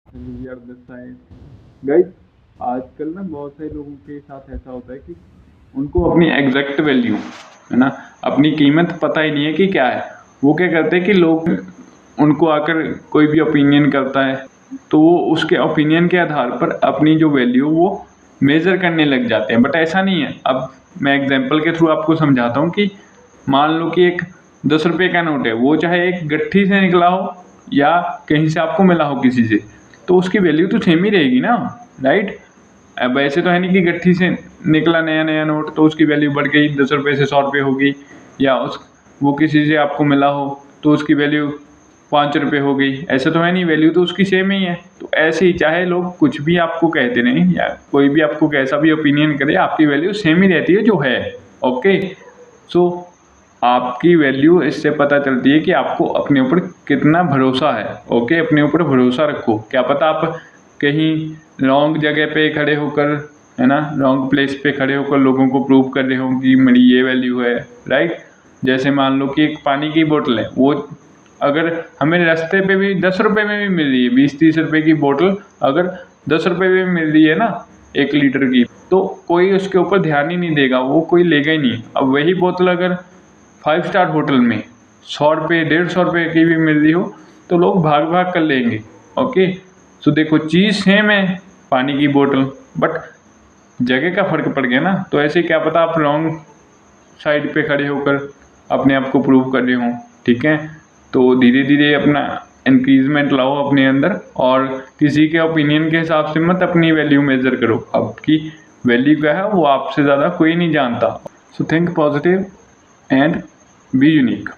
We are the side guys. आजकल ना बहुत सारे लोगों के साथ ऐसा होता है कि उनको अपनी एग्जैक्ट वैल्यू है ना, अपनी कीमत पता ही नहीं है कि क्या है। वो क्या करते हैं कि लोग उनको आकर कोई भी ओपिनियन करता है तो वो उसके ओपिनियन के आधार पर अपनी जो वैल्यू वो मेज़र करने लग जाते हैं, बट ऐसा नहीं है। अब मैं एग्जांपल के थ्रू आपको समझाता हूँ कि मान लो कि एक 10 रुपये का नोट है, वो चाहे एक गट्ठी से निकला हो या कहीं से आपको मिला हो किसी से, तो उसकी वैल्यू तो सेम ही रहेगी ना, राइट। अब ऐसे तो है नहीं कि गट्ठी से निकला नया नया नोट तो उसकी वैल्यू बढ़ गई 10 रुपये से 100 रुपये हो गई, या उस वो किसी से आपको मिला हो तो उसकी वैल्यू 5 रुपये हो गई। ऐसा तो है नहीं, वैल्यू तो उसकी सेम ही है। तो ऐसे ही चाहे लोग कुछ भी आपको कहते रहें या कोई भी आपको कैसा भी ओपिनियन करे, आपकी वैल्यू सेम ही रहती है जो है। ओके, सो आपकी वैल्यू इससे पता चलती है कि आपको अपने ऊपर कितना भरोसा है। ओके, अपने ऊपर भरोसा रखो। क्या पता आप कहीं रॉन्ग जगह पे खड़े होकर, है ना, रॉन्ग प्लेस पे खड़े होकर लोगों को प्रूव कर रहे हो कि मेरी ये वैल्यू है, राइट। जैसे मान लो कि एक पानी की बोतल है, वो अगर हमें रास्ते पे भी 10 रुपये में भी मिल रही है, 20-30 रुपये की बोतल अगर 10 रुपये में मिल रही है ना 1 लीटर की, तो कोई उसके ऊपर ध्यान ही नहीं देगा, वो कोई लेगा ही नहीं। अब वही बोतल अगर 5 स्टार होटल में 100 रुपये 150 रुपये की भी मिल रही हो तो लोग भाग भाग कर लेंगे। ओके, सो देखो चीज़ सेम है, पानी की बोतल, बट जगह का फ़र्क पड़ गया ना। तो ऐसे क्या पता आप रॉन्ग साइड पे खड़े होकर अपने आप को प्रूव कर रहे हो। ठीक है, तो धीरे धीरे अपना इंक्रीजमेंट लाओ अपने अंदर, और किसी के ओपिनियन के हिसाब से मत अपनी वैल्यू मेजर करो। आपकी वैल्यू क्या है वो आपसे ज़्यादा कोई नहीं जानता। So think positive and be unique.